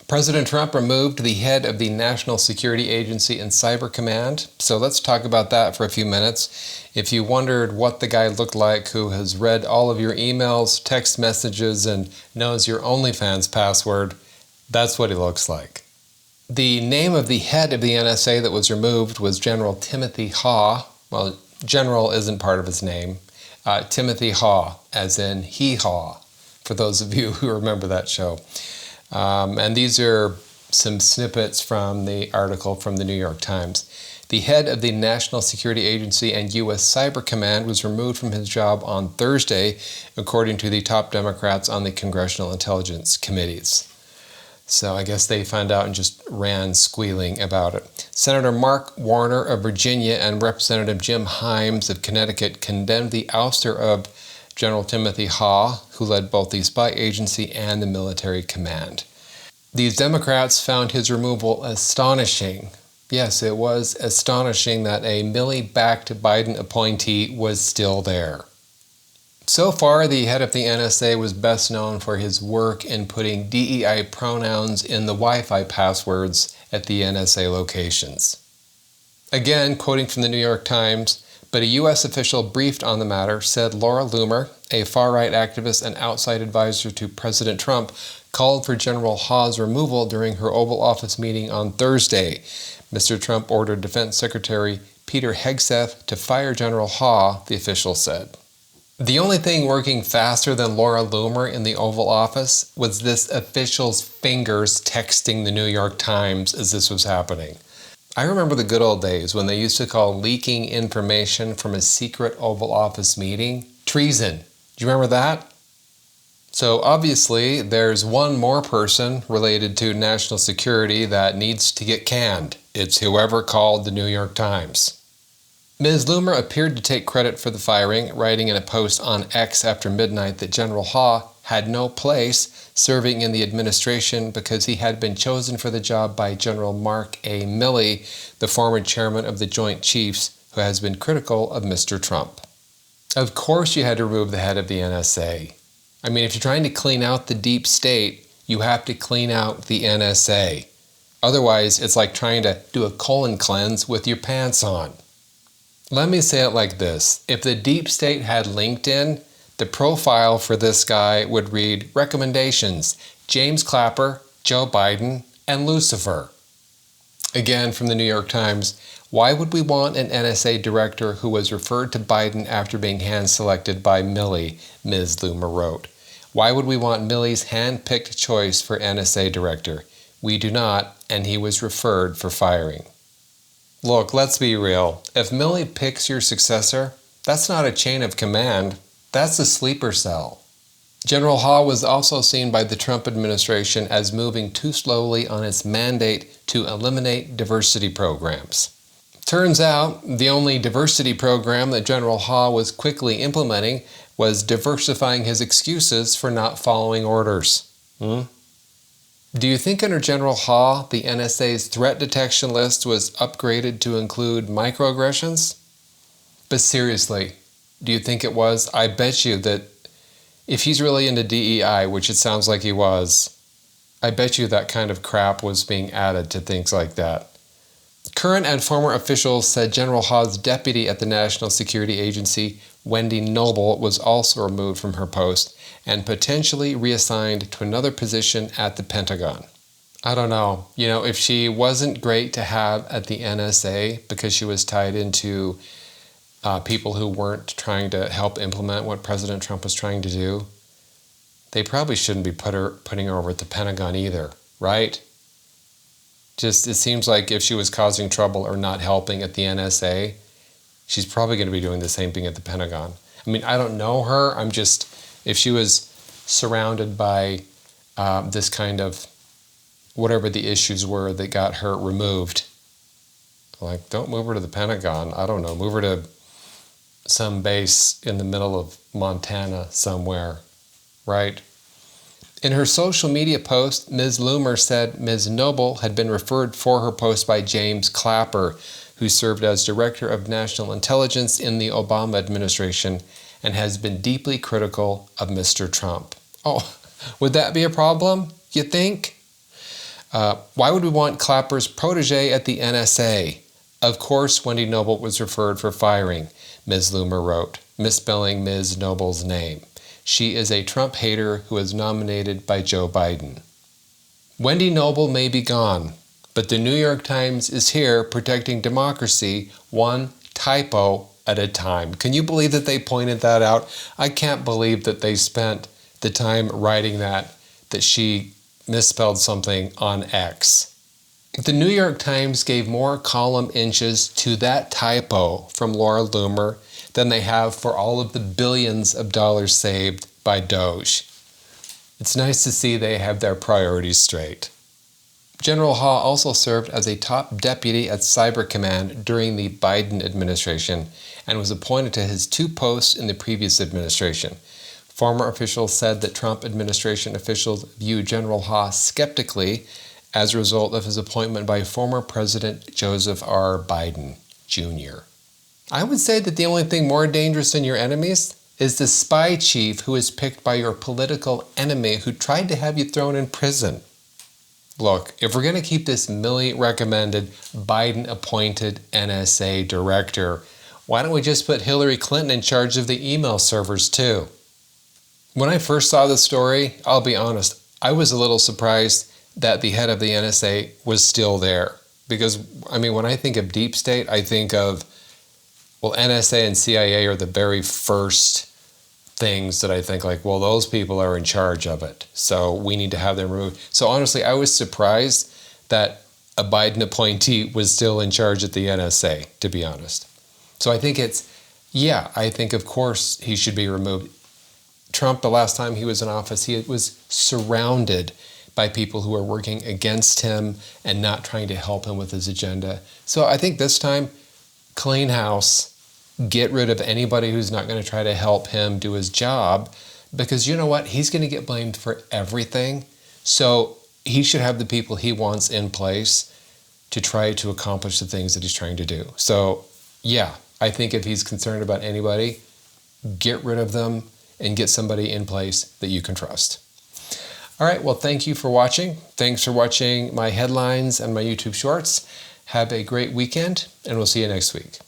President Trump removed the head of the National Security Agency and Cyber Command. So let's talk about that for a few minutes. If you wondered what the guy looked like who has read all of your emails, text messages, and knows your OnlyFans password, that's what he looks like. The name of the head of the NSA that was removed was General Timothy Haugh. Well, General isn't part of his name. Timothy Haugh, as in hee-haw, for those of you who remember that show. And these are some snippets from the article from the New York Times. The head of the National Security Agency and U.S. Cyber Command was removed from his job on Thursday, according to the top Democrats on the Congressional Intelligence Committees. So I guess they found out and just ran squealing about it. Senator Mark Warner of Virginia and Representative Jim Himes of Connecticut condemned the ouster of General Timothy Haugh, who led both the spy agency and the military command. These Democrats found his removal astonishing. Yes, it was astonishing that a Milley-backed Biden appointee was still there. So far, the head of the NSA was best known for his work in putting DEI pronouns in the Wi-Fi passwords at the NSA locations. Again, quoting from the New York Times, but a U.S. official briefed on the matter said Laura Loomer, a far-right activist and outside advisor to President Trump, called for General Haugh's removal during her Oval Office meeting on Thursday. Mr. Trump ordered Defense Secretary Peter Hegseth to fire General Haugh, the official said. The only thing working faster than Laura Loomer in the Oval Office was this official's fingers texting the New York Times as this was happening. I remember the good old days when they used to call leaking information from a secret Oval Office meeting treason. Do you remember that? So obviously there's one more person related to national security that needs to get canned. It's whoever called the New York Times. Ms. Loomer appeared to take credit for the firing, writing in a post on X after midnight that General Haugh had no place serving in the administration because he had been chosen for the job by General Mark A. Milley, the former chairman of the Joint Chiefs, who has been critical of Mr. Trump. Of course you had to remove the head of the NSA. I mean, if you're trying to clean out the deep state, you have to clean out the NSA. Otherwise, it's like trying to do a colon cleanse with your pants on. Let me say it like this. If the deep state had LinkedIn, the profile for this guy would read recommendations: James Clapper, Joe Biden, and Lucifer. Again, from the New York Times, why would we want an NSA director who was referred to Biden after being hand-selected by Milley, Ms. Loomer wrote. Why would we want Milley's hand-picked choice for NSA director? We do not, and he was referred for firing. Look, let's be real. If Milley picks your successor, that's not a chain of command. That's a sleeper cell. General Haugh was also seen by the Trump administration as moving too slowly on its mandate to eliminate diversity programs. Turns out, the only diversity program that General Haugh was quickly implementing was diversifying his excuses for not following orders. Do you think under General Haugh, the NSA's threat detection list was upgraded to include microaggressions? But seriously, do you think it was? I bet you that if he's really into DEI, which it sounds like he was, I bet you that kind of crap was being added to things like that. Current and former officials said General Haugh's deputy at the National Security Agency, Wendy Noble, was also removed from her post and potentially reassigned to another position at the Pentagon. I don't know. You know, if she wasn't great to have at the NSA because she was tied into people who weren't trying to help implement what President Trump was trying to do, they probably shouldn't be putting her over at the Pentagon either, right? Just, it seems like if she was causing trouble or not helping at the NSA, she's probably going to be doing the same thing at the Pentagon. I mean, I don't know her. I'm just, if she was surrounded by this kind of, whatever the issues were that got her removed, like, don't move her to the Pentagon. I don't know, move her to some base in the middle of Montana somewhere, right? In her social media post, Ms. Loomer said Ms. Noble had been referred for her post by James Clapper, who served as Director of National Intelligence in the Obama administration and has been deeply critical of Mr. Trump. Oh, would that be a problem, you think? Why would we want Clapper's protege at the NSA? Of course, Wendy Noble was referred for firing, Ms. Loomer wrote, misspelling Ms. Noble's name. She is a Trump hater who was nominated by Joe Biden. Wendy Noble may be gone, but the New York Times is here protecting democracy one typo at a time. Can you believe that they pointed that out? I can't believe that they spent the time writing that she misspelled something on X. The New York Times gave more column inches to that typo from Laura Loomer than they have for all of the billions of dollars saved by Doge. It's nice to see they have their priorities straight. General Haugh also served as a top deputy at Cyber Command during the Biden administration and was appointed to his 2 posts in the previous administration. Former officials said that Trump administration officials view General Haugh skeptically as a result of his appointment by former President Joseph R. Biden, Jr. I would say that the only thing more dangerous than your enemies is the spy chief who is picked by your political enemy who tried to have you thrown in prison. Look, if we're going to keep this Milley-recommended, Biden-appointed NSA director, why don't we just put Hillary Clinton in charge of the email servers too? When I first saw the story, I'll be honest, I was a little surprised that the head of the NSA was still there. Because, I mean, when I think of deep state, I think of, well, NSA and CIA are the very first things that I think like, well, those people are in charge of it, so we need to have them removed. So honestly, I was surprised that a Biden appointee was still in charge at the NSA, to be honest. So I think I think of course he should be removed. Trump, the last time he was in office, he was surrounded by people who are working against him and not trying to help him with his agenda. So I think this time, clean house, get rid of anybody who's not going to try to help him do his job, because you know what? He's going to get blamed for everything. So he should have the people he wants in place to try to accomplish the things that he's trying to do. So yeah, I think if he's concerned about anybody, get rid of them and get somebody in place that you can trust. All right, well, thank you for watching. Thanks for watching my headlines and my YouTube shorts. Have a great weekend, and we'll see you next week.